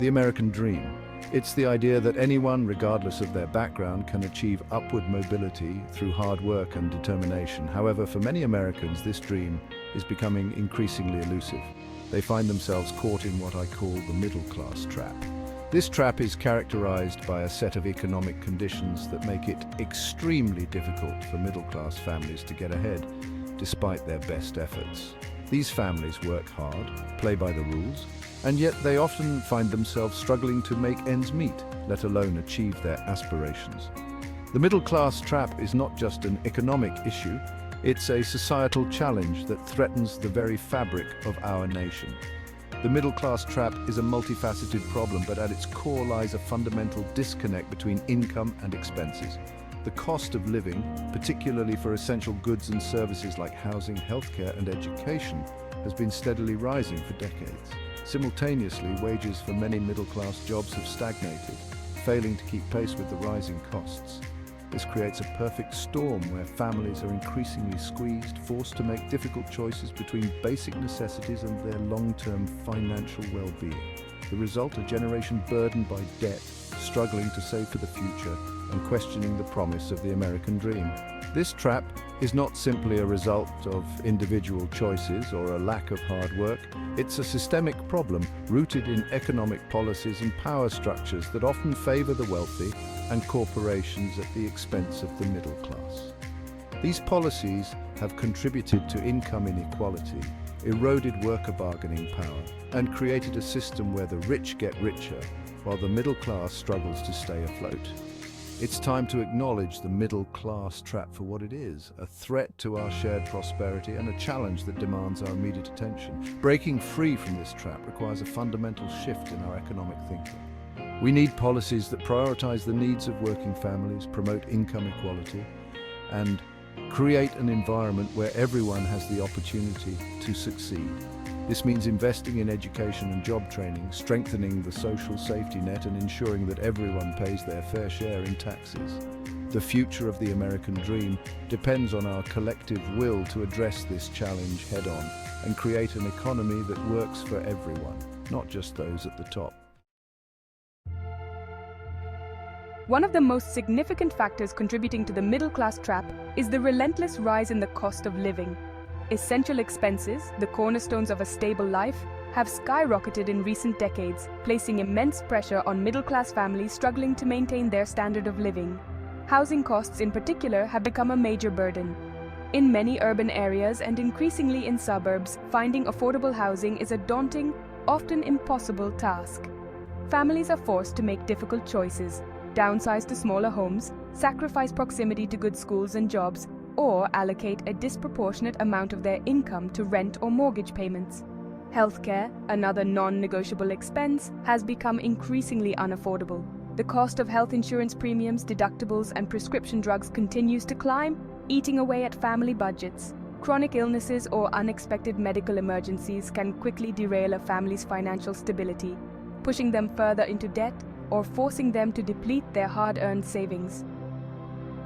The American dream. It's the idea that anyone, regardless of their background, can achieve upward mobility through hard work and determination. However, for many Americans, this dream is becoming increasingly elusive. They find themselves caught in what I call the middle-class trap. This trap is characterized by a set of economic conditions that make it extremely difficult for middle-class families to get ahead, despite their best efforts. These families work hard, play by the rules, and yet they often find themselves struggling to make ends meet, let alone achieve their aspirations. The middle-class trap is not just an economic issue, it's a societal challenge that threatens the very fabric of our nation. The middle-class trap is a multifaceted problem, but at its core lies a fundamental disconnect between income and expenses. The cost of living, particularly for essential goods and services like housing, healthcare, and education, has been steadily rising for decades. Simultaneously, wages for many middle-class jobs have stagnated, failing to keep pace with the rising costs. This creates a perfect storm where families are increasingly squeezed, forced to make difficult choices between basic necessities and their long-term financial well-being. The result, a generation burdened by debt, struggling to save for the future, and questioning the promise of the American dream. This trap is not simply a result of individual choices or a lack of hard work. It's a systemic problem rooted in economic policies and power structures that often favor the wealthy and corporations at the expense of the middle class. These policies have contributed to income inequality, eroded worker bargaining power, and created a system where the rich get richer while the middle class struggles to stay afloat. It's time to acknowledge the middle-class trap for what it is, a threat to our shared prosperity and a challenge that demands our immediate attention. Breaking free from this trap requires a fundamental shift in our economic thinking. We need policies that prioritize the needs of working families, promote income equality, and create an environment where everyone has the opportunity to succeed. This means investing in education and job training, strengthening the social safety net, and ensuring that everyone pays their fair share in taxes. The future of the American dream depends on our collective will to address this challenge head-on and create an economy that works for everyone, not just those at the top. One of the most significant factors contributing to the middle-class trap is the relentless rise in the cost of living. Essential expenses, the cornerstones of a stable life, have skyrocketed in recent decades, placing immense pressure on middle-class families struggling to maintain their standard of living. Housing costs in particular have become a major burden. In many urban areas and increasingly in suburbs, finding affordable housing is a daunting, often impossible task. Families are forced to make difficult choices, downsize to smaller homes, sacrifice proximity to good schools and jobs, or allocate a disproportionate amount of their income to rent or mortgage payments. Healthcare, another non-negotiable expense, has become increasingly unaffordable. The cost of health insurance premiums, deductibles, and prescription drugs continues to climb, eating away at family budgets. Chronic illnesses or unexpected medical emergencies can quickly derail a family's financial stability, pushing them further into debt or forcing them to deplete their hard-earned savings.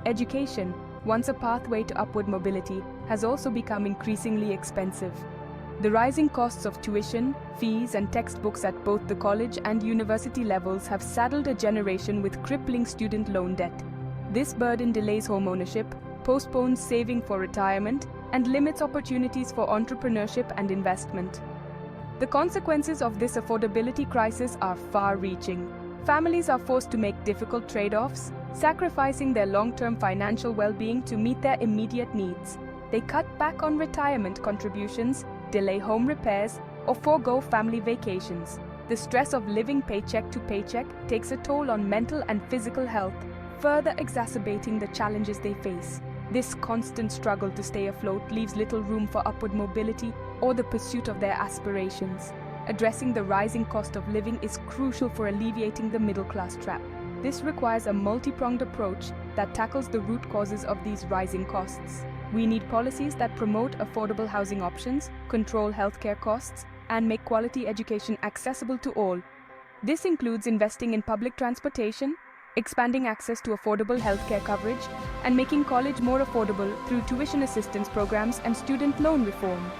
Education, once a pathway to upward mobility, has also become increasingly expensive. The rising costs of tuition, fees, and textbooks at both the college and university levels have saddled a generation with crippling student loan debt. This burden delays homeownership, postpones saving for retirement, and limits opportunities for entrepreneurship and investment. The consequences of this affordability crisis are far-reaching. Families are forced to make difficult trade-offs, sacrificing their long-term financial well-being to meet their immediate needs. They cut back on retirement contributions, delay home repairs, or forego family vacations. The stress of living paycheck to paycheck takes a toll on mental and physical health, further exacerbating the challenges they face. This constant struggle to stay afloat leaves little room for upward mobility or the pursuit of their aspirations. Addressing the rising cost of living is crucial for alleviating the middle-class trap. This requires a multi-pronged approach that tackles the root causes of these rising costs. We need policies that promote affordable housing options, control healthcare costs, and make quality education accessible to all. This includes investing in public transportation, expanding access to affordable healthcare coverage, and making college more affordable through tuition assistance programs and student loan reform.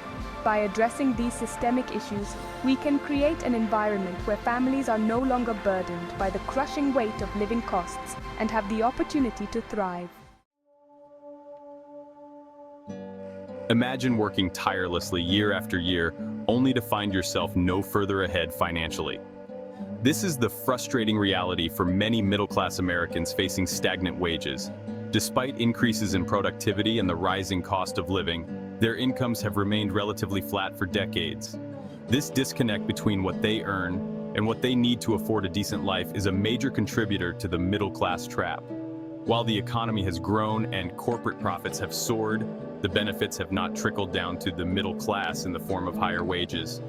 by addressing these systemic issues, we can create an environment where families are no longer burdened by the crushing weight of living costs and have the opportunity to thrive. Imagine working tirelessly year after year, only to find yourself no further ahead financially. This is the frustrating reality for many middle-class Americans facing stagnant wages. Despite increases in productivity and the rising cost of living, their incomes have remained relatively flat for decades. This disconnect between what they earn and what they need to afford a decent life is a major contributor to the middle-class trap. While the economy has grown and corporate profits have soared, the benefits have not trickled down to the middle class in the form of higher wages.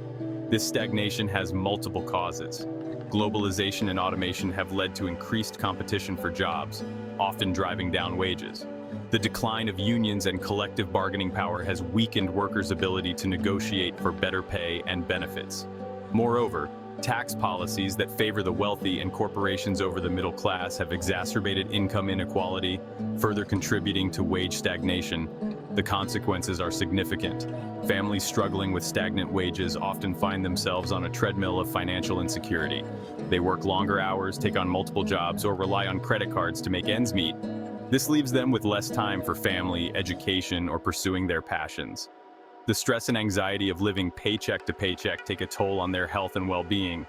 This stagnation has multiple causes. Globalization and automation have led to increased competition for jobs, often driving down wages. The decline of unions and collective bargaining power has weakened workers' ability to negotiate for better pay and benefits. Moreover, tax policies that favor the wealthy and corporations over the middle class have exacerbated income inequality, further contributing to wage stagnation. The consequences are significant. Families struggling with stagnant wages often find themselves on a treadmill of financial insecurity. They work longer hours, take on multiple jobs, or rely on credit cards to make ends meet. This leaves them with less time for family, education, or pursuing their passions. The stress and anxiety of living paycheck to paycheck take a toll on their health and well-being.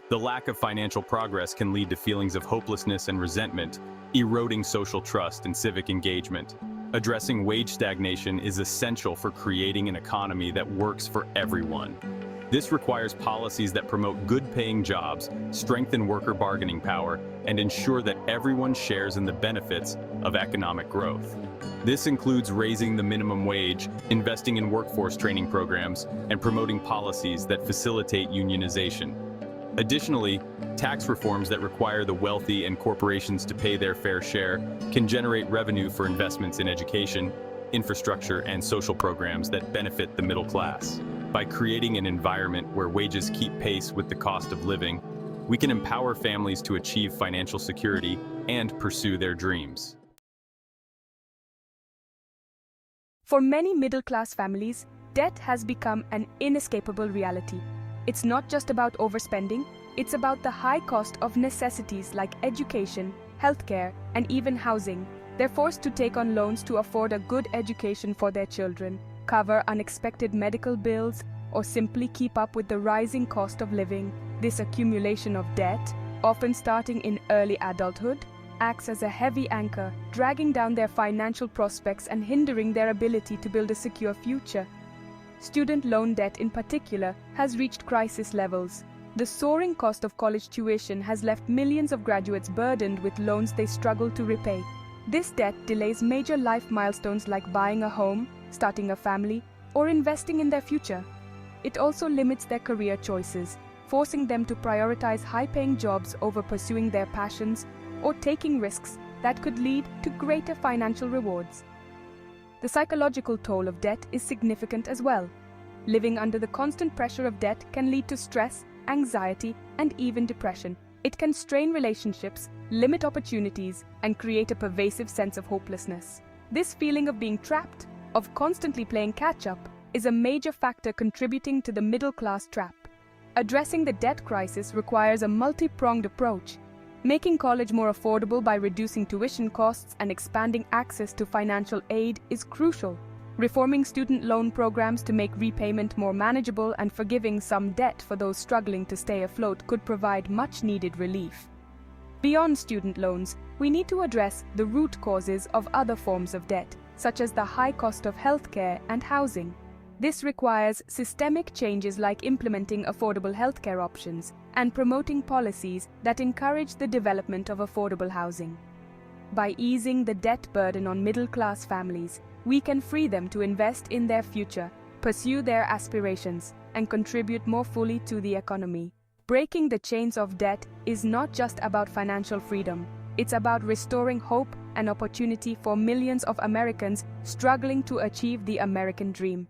The lack of financial progress can lead to feelings of hopelessness and resentment, eroding social trust and civic engagement. Addressing wage stagnation is essential for creating an economy that works for everyone. This requires policies that promote good-paying jobs, strengthen worker bargaining power, and ensure that everyone shares in the benefits of economic growth. This includes raising the minimum wage, investing in workforce training programs, and promoting policies that facilitate unionization. Additionally, tax reforms that require the wealthy and corporations to pay their fair share can generate revenue for investments in education, infrastructure, and social programs that benefit the middle class. By creating an environment where wages keep pace with the cost of living, we can empower families to achieve financial security and pursue their dreams. For many middle-class families, debt has become an inescapable reality. It's not just about overspending, it's about the high cost of necessities like education, healthcare, and even housing. They're forced to take on loans to afford a good education for their children, cover unexpected medical bills, or simply keep up with the rising cost of living. This accumulation of debt, often starting in early adulthood, acts as a heavy anchor, dragging down their financial prospects and hindering their ability to build a secure future. Student loan debt in particular has reached crisis levels. The soaring cost of college tuition has left millions of graduates burdened with loans they struggle to repay. This debt delays major life milestones like buying a home, starting a family, or investing in their future. It also limits their career choices, forcing them to prioritize high-paying jobs over pursuing their passions or taking risks that could lead to greater financial rewards. The psychological toll of debt is significant as well. Living under the constant pressure of debt can lead to stress, anxiety, and even depression. It can strain relationships, limit opportunities, and create a pervasive sense of hopelessness. This feeling of being trapped, of constantly playing catch-up, is a major factor contributing to the middle-class trap. Addressing the debt crisis requires a multi-pronged approach. Making college more affordable by reducing tuition costs and expanding access to financial aid is crucial. Reforming student loan programs to make repayment more manageable and forgiving some debt for those struggling to stay afloat could provide much-needed relief. Beyond student loans, we need to address the root causes of other forms of debt, such as the high cost of healthcare and housing. This requires systemic changes like implementing affordable healthcare options and promoting policies that encourage the development of affordable housing. By easing the debt burden on middle-class families, we can free them to invest in their future, pursue their aspirations, and contribute more fully to the economy. Breaking the chains of debt is not just about financial freedom. It's about restoring hope and opportunity for millions of Americans struggling to achieve the American dream.